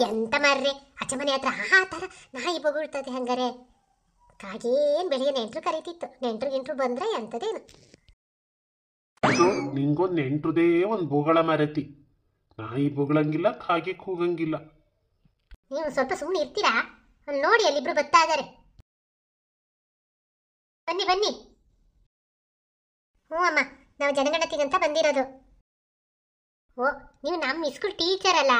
ಎಂತ ಮಾರ್ರೆ ಆಚೆ ಮನೆ ಹತ್ರ ಆ ಥರ ನಾಯಿ ಬೊಗಳ್ತದೆ ಹಂಗಾರೆ. ಕಾಗೇನು ಬೆಳಿಗ್ಗೆ ನೆಂಟರು ಕರೀತಿತ್ತು, ನೆಂಟರು ಬಂದ್ರೆ ಎಂಥದೇನು. ನಿಂಗೊಂದು ನೆಂಟ್ರದೇ ಒಂದು ಬೊಗಳ ಮರತಿ. ನಾಯಿ ಬೊಗಳಂಗಿಲ್ಲ, ಕಾಗೆ ಕೂಗಂಗಿಲ್ಲ. ನೀವು ಸ್ವಲ್ಪ ಸುಮ್ಮನೆ ಇರ್ತೀರಾ? ನೋಡಿ ಅಲ್ಲಿಬ್ರು ಬರ್ತಾ ಇದ್ದಾರೆ. ಬನ್ನಿ ಬನ್ನಿ. ಹ್ಞೂ ಅಮ್ಮ, ನಾವು ಜನಗಣತಿಗಂತ ಬಂದಿರೋದು. ಓ, ನೀವು ನಮ್ಮ ಸ್ಕೂಲ್ ಟೀಚರ್ ಅಲ್ಲ?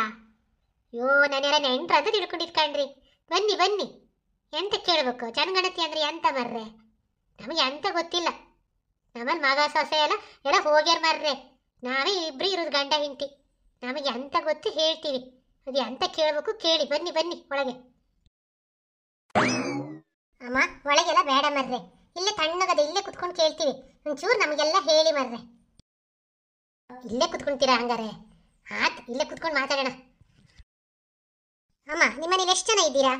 ಅಯ್ಯೋ, ನಾನೆಲ್ಲ ನೆಂಟ್ರು ಅಂತ ತಿಳ್ಕೊಂಡಿದ್ಕಂಡ್ರಿ. ಬನ್ನಿ ಬನ್ನಿ. ಎಂತ ಕೇಳಬೇಕು? ಜನಗಣತಿ ಅಂದ್ರೆ ಎಂತ ಮರ್ರೆ? ನಮಗೆ ಎಂತ ಗೊತ್ತಿಲ್ಲ. ನಮ್ಮಲ್ಲಿ ಮಗ ಸೊಸೆ ಎಲ್ಲ ಹೋಗ್ಯಾರ ಮರ್ರೆ. ನಾವೇ ಇಬ್ರು ಇರೋದು ಗಂಡ ಹೆಂಡತಿ. ನಮಗೆ ಎಂತ ಗೊತ್ತು ಹೇಳ್ತೀವಿ. ಅದು ಎಂತ ಕೇಳಬೇಕು ಕೇಳಿ. ಬನ್ನಿ ಬನ್ನಿ ಒಳಗೆ. ಅಮ್ಮ, ಒಳಗೆಲ್ಲ ಬೇಡ ಮರ್ರೆ, ಇಲ್ಲೇ ತಣ್ಣಗದೆ, ಇಲ್ಲೇ ಕುತ್ಕೊಂಡು ಕೇಳ್ತೀವಿ. ಒಂಚೂರು ನಮಗೆಲ್ಲ ಹೇಳಿ ಮರ್ರೆ. ಇಲ್ಲೇ ಕುತ್ಕೊಂತೀರಾ ಹಂಗಾರೆ? ಆಯ್ತು, ಇಲ್ಲೇ ಕುತ್ಕೊಂಡು ಮಾತಾಡೋಣ. ಅಮ್ಮ, ನಿಮ್ಮನೇಲಿ ಎಷ್ಟು ಜನ ಇದ್ದೀರಾ?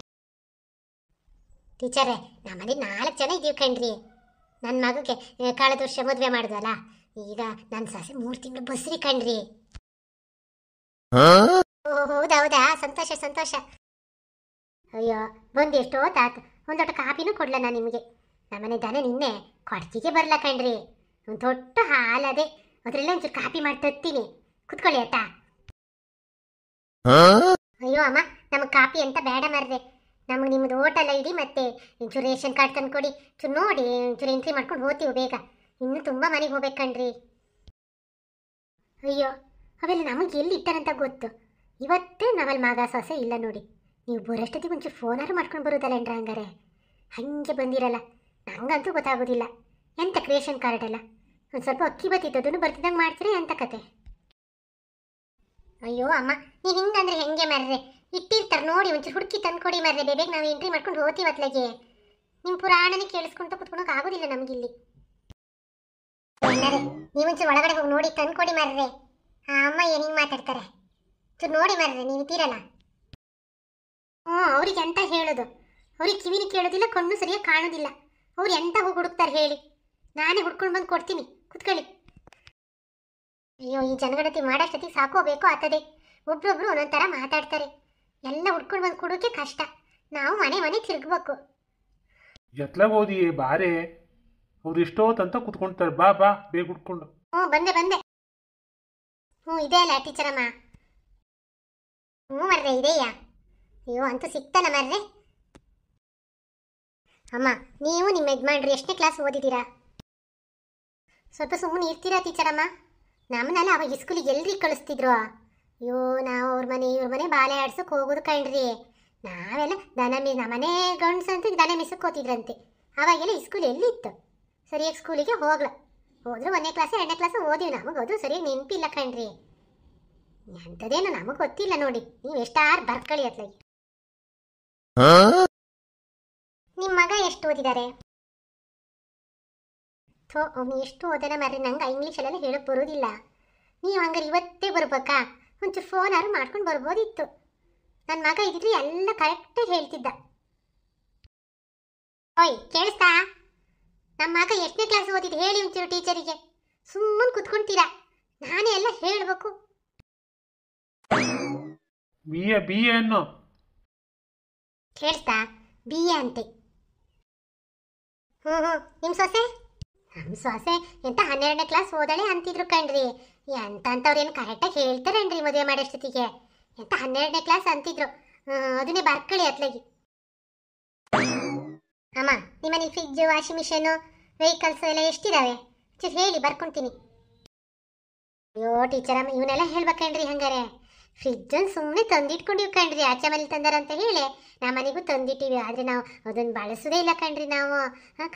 ಟೀಚರೇ, ನಮ್ಮನೇಲಿ 4 ಜನ ಇದ್ದೀವಿ ಕಣ್ರಿ. ನನ್ನ ಮಗುಗೆ ಕಳೆದ ವರ್ಷ ಮದುವೆ ಮಾಡಿದ್ವಲ್ಲ, ಈಗ ನನ್ನ ಸೊಸೆ 3 ತಿಂಗಳು ಬಸ್ರಿ ಕಣ್ರಿ. ಹೌದೌದಾ, ಸಂತೋಷ ಸಂತೋಷ. ಅಯ್ಯೋ, ಬಂದು ಎಷ್ಟೋ ತಾತು. ಒಂದು ದೊಡ್ಡ ಕಾಪಿನೂ ಕೊಡ್ಲ ನಾನು ನಿಮಗೆ. ನಮ್ಮನೆ ದನ ನಿನ್ನೆ ಕೊಡ್ತಿಗೆ ಬರಲ್ಲ ಕಣ್ರಿ. ಒಂದು ದೊಡ್ಡ ಹಾಲದೆ, ಅದರಲ್ಲೇ ಒಂಚೂರು ಕಾಪಿ ಮಾಡಿ ತತ್ತೀನಿ. ಕುತ್ಕೊಳ್ಳಿ ಆಯ್ತಾ? ಅಯ್ಯೋ ಅಮ್ಮ, ನಮಗೆ ಕಾಪಿ ಅಂತ ಬೇಡ ಮರ್ರೆ. ನಮಗೆ ನಿಮ್ಮದು ಹೋಟೆಲ್ ಐಡಿ ಮತ್ತೆ ಒಂಚೂರು ರೇಷನ್ ಕಾರ್ಡ್ ತಂದು ಕೊಡಿ. ಚೂರು ನೋಡಿ ಒಂಚೂರು ಎಂಟ್ರಿ ಮಾಡ್ಕೊಂಡು ಹೋಗ್ತೀವಿ ಬೇಗ. ಇನ್ನೂ ತುಂಬ ಮನೆಗೆ ಹೋಗ್ಬೇಕು ಕಣ್ರಿ. ಅಯ್ಯೋ, ಅವೆಲ್ಲ ನಮಗೆ ಎಲ್ಲಿ ಇಟ್ಟಾರಂತ ಗೊತ್ತು. ಇವತ್ತೇ ನಾವಲ್ಲಿ ಮಗ ಸೊಸೆ ಇಲ್ಲ ನೋಡಿ. ನೀವು ಬರೋಷ್ಟೊತ್ತಿಗೆ ಒಂಚೂರು ಫೋನಾರು ಮಾಡ್ಕೊಂಡು ಬರೋದಲ್ಲೇನ್ರ ಹಂಗಾರೆ? ಹಾಗೆ ಬಂದಿರಲ್ಲ, ನಂಗಂತೂ ಗೊತ್ತಾಗೋದಿಲ್ಲ. ಎಂತ ರೇಷನ್ ಕಾರ್ಡ್ ಅಲ್ಲ, ಒಂದು ಸ್ವಲ್ಪ ಅಕ್ಕಿ ಬತ್ತಿತ್ತು, ಅದನ್ನು ಬರ್ತಿದ್ದಂಗೆ ಮಾಡ್ತೀರಿ ಎಂತ ಕತೆ? ಅಯ್ಯೋ ಅಮ್ಮ, ನೀವು ಹಿಂಗಂದ್ರೆ ಹೆಂಗೆ ಮರ್ರೆ? ಇಟ್ಟಿರ್ತಾರೆ ನೋಡಿ, ಒಂಚೂರು ಹುಡುಕಿ ತಂದು ಕೊಡಿ ಮರ್ರೆ. ಬೇಗ ನಾವು ಎಂಟ್ರಿ ಮಾಡ್ಕೊಂಡು ಹೋಗ್ತೀವಿ ಅತ್ಲಾಗೆ. ನಿಮ್ಮ ಪುರಾಣನೇ ಕೇಳಿಸ್ಕೊಂತ ಕುತ್ಕೊಳಕ್ಕೆ ಆಗೋದಿಲ್ಲ ನಮಗಿಲ್ಲಿ. ನೀವು ಒಂಚೂರು ಒಳಗಡೆ ಹೋಗಿ ನೋಡಿ ತಂದು ಕೊಡಿ ಮರ್ರೆ. ಅಮ್ಮ ಏನು ಹಿಂಗೆ ಮಾತಾಡ್ತಾರೆ? ಚೂರು ನೋಡಿ ಮರ್ರೆ, ನೀವು ಇದ್ದೀರಲ್ಲ. ಅವ್ರಿಗೆ ಎಂತ ಹೇಳೋದು? ಅವ್ರಿಗೆ ಕಿವಿನ ಕೇಳೋದಿಲ್ಲ, ಕಣ್ಣು ಸರಿಯಾಗಿ ಕಾಣೋದಿಲ್ಲ. ಅವ್ರು ಎಂತ ಹೋಗಿ ಹುಡುಕ್ತಾರೆ ಹೇಳಿ? ನಾನೇ ಹುಡ್ಕೊಂಡು ಬಂದು ಕೊಡ್ತೀನಿ, ಕುತ್ಕೊಳ್ಳಿ. ಅಯ್ಯೋ, ಈ ಜನಗಣತಿ ಮಾಡೋಷ್ಟೊತ್ತಿಗೆ ಸಾಕೋಬೇಕು ಆಗ್ತದೆ. ಒಬ್ರೊಬ್ರು ಒಂದೊಂದು ಥರ ಮಾತಾಡ್ತಾರೆ. ಎಲ್ಲ ಹುಡ್ಕೊಂಡು ಬಂದು ಕೊಡೋಕೆ ಕಷ್ಟ. ನಾವು ಮನೆ ಮನೆ ತಿರುಗಬೇಕು. ಎತ್ಲಾಗ ಓದಿಯೇ ಬಾರೆ, ಅವ್ರು ಎಷ್ಟೋತಂತ ಕುತ್ಕೊಂತಾರೆ. ಬಾ ಬಾ, ಬೇಗ ಹುಡ್ಕೊಂಡು. ಬಂದೆ ಬಂದೆ. ಇದೆ ಅಲ್ಲ ಟೀಚರಮ್ಮ? ಮರ್ರೆ ಇದೆಯಾ? ಅಯ್ಯೋ, ಅಂತೂ ಸಿಕ್ತಲ್ಲ ಮರ್ರೆ. ಅಮ್ಮ, ನೀವು ನಿಮ್ಮ ಯಜಮಾನ್ರಿ ಎಷ್ಟನೇ ಕ್ಲಾಸ್ ಓದಿದ್ದೀರಾ? ಸ್ವಲ್ಪ ಸುಮ್ಮನೆ ಇರ್ತೀರಾ ಟೀಚರಮ್ಮ? ನಮ್ಮನ್ನೆಲ್ಲ ಅವಾಗ ಸ್ಕೂಲಿಗೆ ಎಲ್ರಿ ಕಳಿಸ್ತಿದ್ರು. ಅಯ್ಯೋ, ನಾವು ಅವ್ರ ಮನೆ ಇವ್ರ ಮನೆ ಬಾಲೆ ಆಡ್ಸೋಕೆ ಹೋಗೋದು ಕಣ್ರಿ. ನಾವೆಲ್ಲ ನಮ್ಮನೆ ಗಂಡ್ಸಂತ ದನ ಮಿಸಕ್ಕೆ ಹೋತಿದ್ರಂತೆ. ಅವಾಗೆಲ್ಲ ಸ್ಕೂಲ್ ಎಲ್ಲಿತ್ತು? ಸರಿಯಾಗಿ ಸ್ಕೂಲಿಗೆ ಹೋಗ್ಲ. ಹೋದ್ರು 1ನೇ ಕ್ಲಾಸ್ 2ನೇ ಕ್ಲಾಸ್ ಓದಿವಿ. ನಮಗೆ ಅದು ಸರಿಯಾಗಿ ನೆನಪಿಲ್ಲ ಕಣ್ರಿ. ಎಂಥದೇನು ನಮಗೆ ಗೊತ್ತಿಲ್ಲ ನೋಡಿ. ನೀವು ಎಷ್ಟಾರು ಬರ್ಕೊಳ್ಳಿ ಅತ್ಲಾಗಿ. ನಿಮ್ಮ ಮಗ ಎಷ್ಟು ಓದಿದ್ದಾರೆ? ಅವನು ಎಷ್ಟು ಓದನ ಮರ್ರಿ, ನಂಗೆ ಇಂಗ್ಲೀಷಲ್ಲೆಲ್ಲ ಹೇಳಕ್ಕೆ ಬರೋದಿಲ್ಲ. ನೀವು ಹಂಗಾರೆ ಇವತ್ತೇ ಬರ್ಬೇಕಾ? ಒಂಚೂರು ಫೋನಾರು ಮಾಡ್ಕೊಂಡು ಬರ್ಬೋದಿತ್ತು. ನನ್ನ ಮಗ ಇದ್ದಿದ್ರೆ ಎಲ್ಲ ಕರೆಕ್ಟಾಗಿ ಹೇಳ್ತಿದ್ದ. ಓಯ್, ಕೇಳಿಸ್ತಾ? ನಮ್ಮ ಮಗ ಎಷ್ಟನೇ ಕ್ಲಾಸ್ ಓದಿದ್ದು ಹೇಳಿ ಒಂಚೂರು ಟೀಚರಿಗೆ. ಸುಮ್ಮನೆ ಕುತ್ಕೊಂತೀರಾ? ನಾನೇ ಎಲ್ಲ ಹೇಳಬೇಕು. ಬಿ ಎ ಅನ್ನೋ. ಕೇಳಿಸ್ತಾ? BA ಅಂತೆ. ನಿಮ್ಮ ಸೊಸೆ? ನಮ್ಮ ಸೊಸೆ ಎಂತ 12ನೇ ಕ್ಲಾಸ್ ಓದಳೆ ಅಂತಿದ್ರು ಕಣ್ರಿ. ಎಂತವ್ರೇನು ಕರೆಕ್ಟಾಗಿ ಹೇಳ್ತಾರೇನ್ರಿ ಮದುವೆ ಮಾಡೋಷ್ಟೊತ್ತಿಗೆ? ಎಂತ 12ನೇ ಕ್ಲಾಸ್ ಅಂತಿದ್ರು. ಅದನ್ನೇ ಬರ್ಕೊಳ್ಳಿ ಅತ್ಲಾಗಿ. ಅಮ್ಮ, ನಿಮ್ಮನೆ ಫ್ರಿಜ್ಜು, ವಾಷಿಂಗ್ ಮಿಷಿನು, ವೆಹಿಕಲ್ಸ್ ಎಲ್ಲ ಎಷ್ಟಿದಾವೆ? ಚೂರು ಹೇಳಿ ಬರ್ಕೊಂತೀನಿ. ಅಯ್ಯೋ ಟೀಚರಮ್ಮ, ಇವನ್ನೆಲ್ಲ ಹೇಳ್ಬೇಕಣ್ರಿ ಹಂಗಾರೆ? ಫ್ರಿಜ್ಜನ್ನು ಸುಮ್ಮನೆ ತಂದಿಟ್ಕೊಂಡಿವಿ ಕಣ್ರಿ. ಆಚೆ ಮನೇಲಿ ತಂದಾರಂತ ಹೇಳಿ ನಮ್ಮ ಮನೆಗೂ ತಂದಿಟ್ಟಿವಿ. ಆದರೆ ನಾವು ಅದನ್ನು ಬಳಸೋದೇ ಇಲ್ಲ ಕಣ್ರಿ. ನಾವು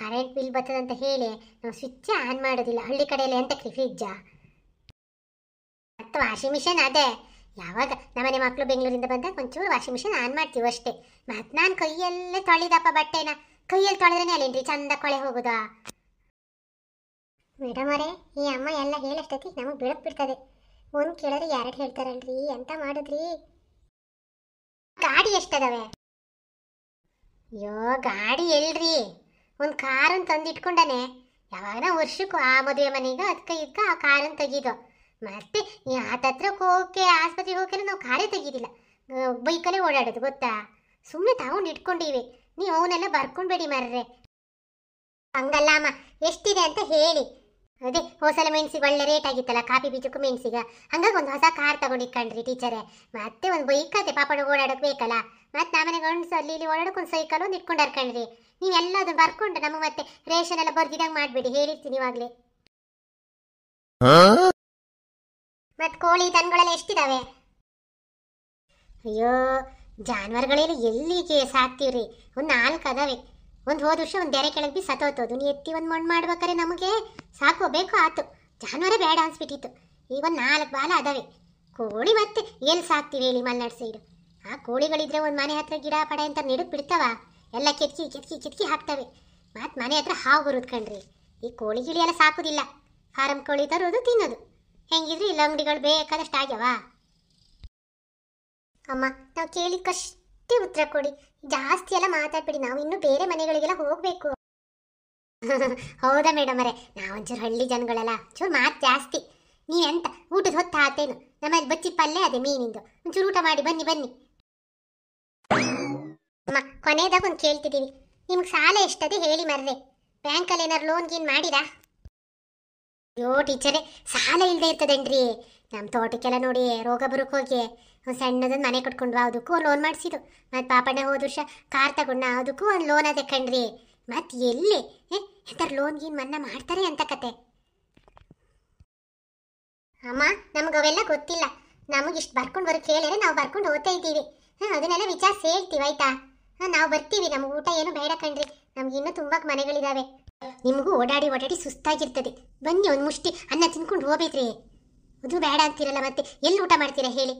ಕರೆಂಟ್ ಬಿಲ್ ಬರ್ತದಂತ ಹೇಳಿ ನಾವು ಸ್ವಿಚ್ ಆನ್ ಮಾಡೋದಿಲ್ಲ. ಹಳ್ಳಿ ಕಡೆಯಲ್ಲಿ ಎಂತಕ್ರಿ ಫ್ರಿಜ್ಜ ಮತ್ತು ವಾಷಿಂಗ್ ಮಿಷಿನ್? ಅದೇ ಯಾವಾಗ ನಮ್ಮನೆ ಮಕ್ಕಳು ಬೆಂಗಳೂರಿಂದ ಬಂದಾಗ ಒಂಚೂರು ವಾಷಿಂಗ್ ಮಿಷಿನ್ ಆನ್ ಮಾಡ್ತೀವಿ ಅಷ್ಟೇ. ಮತ್ತು ನಾನು ಕೈಯಲ್ಲೇ ತೊಳಿದಪ್ಪ ಬಟ್ಟೆನ. ಕೈಯಲ್ಲಿ ತೊಳೆದ್ರೇ ಅಲ್ಲೇನ್ರಿ ಚಂದ ಕೊಳೆ ಹೋಗೋದಾ? ಮೇಡಮ್ ಅವರೇ, ಈ ಅಮ್ಮ ಎಲ್ಲ ಹೇಳಷ್ಟೊತ್ತಿಗೆ ನಮಗೆ ಬಿಡಕ್ ಬಿಡ್ತದೆ. ಒಂದು ಕೇಳಿದ್ರೆ 2 ಹೇಳ್ತಾರಲ್ರಿ, ಎಂತ ಮಾಡಿದ್ರಿ? ಗಾಡಿ ಎಷ್ಟದವೆ? ಅಯ್ಯೋ, ಗಾಡಿ ಎಲ್ರಿ? ಒಂದು ಕಾರನ್ನು ತಂದಿಟ್ಕೊಂಡಾನೆ. ಯಾವಾಗ ವರ್ಷಕ್ಕೂ ಆ ಮದುವೆ ಮನೆಗೆ ಅದಕ್ಕೆ ಇದಕ್ಕೆ ಆ ಕಾರನ್ನು ತೆಗೀದು. ಮತ್ತೆ ಆತತ್ರಕ್ಕೆ ಹೋಗಕ್ಕೆ ಆಸ್ಪತ್ರೆಗೆ ಹೋಗಕ್ಕೆ ನಾವು ಕಾರೇ ತೆಗೀದಿಲ್ಲ. ಬೈಕಲ್ಲೇ ಓಡಾಡೋದು ಗೊತ್ತಾ. ಸುಮ್ಮನೆ ತಗೊಂಡು ಇಟ್ಕೊಂಡಿವಿ, ನೀವು ಅವನ್ನೆಲ್ಲ ಬರ್ಕೊಂಡ್ಬೇಡಿ ಮಾರ್ರೆ. ಹಂಗಲ್ಲ ಅಮ್ಮ, ಎಷ್ಟಿದೆ ಅಂತ ಹೇಳಿ. ಅದೇ ಹೊಸಲ ಮೆಣಸಿಗೆ ಒಳ್ಳೆ ರೇಟ್ ಆಗಿತ್ತಲ್ಲ, ಕಾಫಿ ಬೀಜಕ್ಕೂ ಮೆಣಸಿಗ. ಹಂಗಾಗಿ ಒಂದು ಹೊಸ ಕಾರ್ ತಗೊಂಡಿಕ್ಕಣ್ರಿ ಟೀಚರೇ. ಮತ್ತೆ ಒಂದು ಬೈಕ್ ಅದೇ ಪಾಪಡ ಓಡಾಡೋಕೆ ಬೇಕಲ್ಲ. ಮತ್ತೆ ನಮ್ಮನೆ ಗಂಡಸು ಅಲ್ಲಿ ಇಲ್ಲಿ ಓಡಾಡೋಕೆ ಒಂದು ಸೈಕಲ್ ಒಂದು ಇಟ್ಕೊಂಡಾರ ಕಣ್ರಿ. ನೀವೆಲ್ಲ ಅದನ್ನ ಬರ್ಕೊಂಡು ನಮಗೆ ಮತ್ತೆ ರೇಷನ್ ಎಲ್ಲ ಬರ್ದಿದಂಗೆ ಮಾಡಬೇಡಿ, ಹೇಳಿರ್ತೀನಿ ಇವಾಗಲೇ. ಮತ್ತೆ ಕೋಳಿ ದನಗಳೆಲ್ಲ ಎಷ್ಟಿದಾವೆ? ಅಯ್ಯೋ, ಜಾನುವಾರುಗಳೆಲ್ಲ ಎಲ್ಲಿಗೆ ಸಾಕ್ತೀವ್ರಿ? ಒಂದು 4 ಅದಾವೆ. ಒಂದು ಹೋದ ವರ್ಷ ಒಂದು ದೆರೆ ಕೆಳಗೆ ಬಿ ಸತ್ತೋತೋದು. ನೀ ಎತ್ತಿ ಒಂದು ಮಣ್ಣು ಮಾಡ್ಬೇಕಾರೆ ನಮಗೆ ಸಾಕೋಬೇಕು ಆತು. ಜಾನುವಾರೇ ಬೇಡ ಅನ್ಸ್ಬಿಟ್ಟಿತ್ತು. ಈಗ ಒಂದು 4 ಬಾಲ ಅದಾವೆ. ಕೋಳಿ ಮತ್ತೆ ಎಲ್ಲಿ ಸಾಕ್ತೀವಿ ಹೇಳಿ ಮಲೆನಾಡು ಸೈಡು? ಆ ಕೋಳಿಗಳಿದ್ರೆ ಒಂದು ಮನೆ ಹತ್ರ ಗಿಡ ಪಡೆ ಅಂತ ನೆಡಕ್ ಬಿಡ್ತಾವ, ಎಲ್ಲ ಕೆತ್ಕಿ ಕೆತ್ಕಿ ಕೆತ್ಕಿ ಹಾಕ್ತವೆ. ಮತ್ತು ಮನೆ ಹತ್ರ ಹಾವು ಬರೋದು ಕಣ್ರಿ. ಈ ಕೋಳಿ ಗಿಳಿ ಎಲ್ಲ ಸಾಕೋದಿಲ್ಲ, ಫಾರಂ ಕೋಳಿ ತರೋದು ತಿನ್ನೋದು. ಹೆಂಗಿದ್ರು ಇಲ್ಲ ಅಂಗಡಿಗಳು ಬೇಕಾದಷ್ಟು ಆಗ್ಯಾವ. ಅಮ್ಮ, ನಾವು ಕೇಳಿದಕ್ಕಷ್ಟೇ ಉತ್ತರ ಕೊಡಿ, ಜಾಸ್ತಿ ಎಲ್ಲ ಮಾತಾಡ್ಬೇಡಿ. ನಾವು ಇನ್ನೂ ಬೇರೆ ಮನೆಗಳಿಗೆಲ್ಲ ಹೋಗಬೇಕು. ಹೌದಾ ಮೇಡಮ್ ಅವರೇ, ನಾವೊಂಚೂರು ಹಳ್ಳಿ ಜನಗಳೆಲ್ಲ ಚೂರು ಮಾತು ಜಾಸ್ತಿ. ನೀವೆಂತ ಊಟದ ಹೊತ್ತು ಆತೇನು? ನಮ್ಮಲ್ಲಿ ಬಚ್ಚಿ ಪಲ್ಯ ಅದೇ ಮೀನಿಂದು, ಒಂಚೂರು ಊಟ ಮಾಡಿ ಬನ್ನಿ ಬನ್ನಿ. ಅಮ್ಮ, ಕೊನೆಯದಾಗ ಒಂದು ಕೇಳ್ತಿದ್ದೀವಿ, ನಿಮ್ಗೆ ಸಾಲ ಎಷ್ಟದೆ ಹೇಳಿ ಮರ್ರೆ. ಬ್ಯಾಂಕಲ್ಲಿ ಏನಾರು ಲೋನ್ ಗೀನ್ ಮಾಡಿರಾ? ಅಯ್ಯೋ ಟೀಚರೇ, ಸಾಲ ಇಲ್ಲದೆ ಇರ್ತದೇನ್ರಿ? ನಮ್ಮ ತೋಟಕ್ಕೆಲ್ಲ ನೋಡಿ ರೋಗ ಬರೋಕೆ ಹೋಗಿ ಒಂದು ಸಣ್ಣದೊಂದು ಮನೆ ಕಟ್ಕೊಂಡ್ವಾ, ಅದಕ್ಕೂ ಒಂದು ಲೋನ್ ಮಾಡಿಸಿದ್ದು. ಮತ್ತು ಪಾಪಣ್ಣ ಹೋದ ವರ್ಷ ಕಾರ್ ತಗೊಂಡ, ಅದಕ್ಕೂ ಒಂದು ಲೋನ್ ಅದೇ ಕಣ್ರಿ. ಮತ್ತು ಎಲ್ಲಿ ಎಂತಾರು ಲೋನ್ ಗೀನ್ ಮನ್ನಾ ಮಾಡ್ತಾರೆ ಅಂತ ಕತೆ. ಅಮ್ಮ, ನಮ್ಗೆ ಅವೆಲ್ಲ ಗೊತ್ತಿಲ್ಲ. ನಮಗಿಷ್ಟು ಬರ್ಕೊಂಡು ಬರೋಕೆ ಹೇಳಿದ್ರೆ ನಾವು ಬರ್ಕೊಂಡು ಹೋಗ್ತಾ ಇದ್ದೀವಿ. ಅದನ್ನೆಲ್ಲ ವಿಚಾರಿಸಿ ಹೇಳ್ತೀವಿ ಆಯ್ತಾ? ನಾವು ಬರ್ತೀವಿ, ನಮ್ಗೆ ಊಟ ಏನು ಬೇಡ ಕಣ್ರಿ, ನಮ್ಗೆ ಇನ್ನೂ ತುಂಬ ಮನೆಗಳಿದ್ದಾವೆ. ನಿಮಗೂ ಓಡಾಡಿ ಓಡಾಡಿ ಸುಸ್ತಾಗಿರ್ತದೆ. ಬನ್ನಿ ಒಂದು ಮುಷ್ಟಿ ಅನ್ನ ತಿನ್ಕೊಂಡು ಹೋಗ್ಬೇಕ್ರಿ. ಅದು ಬೇಡ ಅಂತೀರಲ್ಲ, ಮತ್ತೆ ಎಲ್ಲಿ ಊಟ ಮಾಡ್ತೀರಾ ಹೇಳಿ?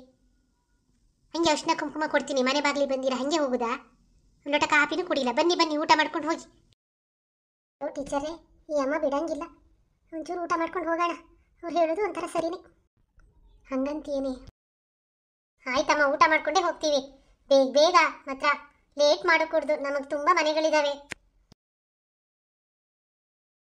ಹಂಗೆ ಅರ್ಶಿನ ಕುಂಕುಮ ಕೊಡ್ತೀನಿ, ಮನೆ ಬಾಗಿಲಿ ಬಂದಿರ ಹಂಗೆ ಹೋಗುದಾ? ಒಂದು ಲೋಟ ಕಾಪಿನೂ ಕುಡಿಲ್ಲ. ಬನ್ನಿ ಬನ್ನಿ, ಊಟ ಮಾಡ್ಕೊಂಡು ಹೋಗಿ. ಟೀಚರೇ, ಈ ಅಮ್ಮ ಬಿಡಂಗಿಲ್ಲ, ಒಂಚೂರು ಊಟ ಮಾಡ್ಕೊಂಡು ಹೋಗೋಣ. ಅವ್ರು ಹೇಳೋದು ಒಂಥರ ಸರಿನೇ. ಹಂಗಂತೇನೆ. ಆಯ್ತಮ್ಮ, ಊಟ ಮಾಡ್ಕೊಂಡೇ ಹೋಗ್ತೀವಿ. ಬೇಗ ಬೇಗ ಮಾತ್ರ ಲೇಟ್ ಮಾಡಕೂಡ್ದು, ನಮಗೆ ತುಂಬ ಮನೆಗಳಿದ್ದಾವೆ.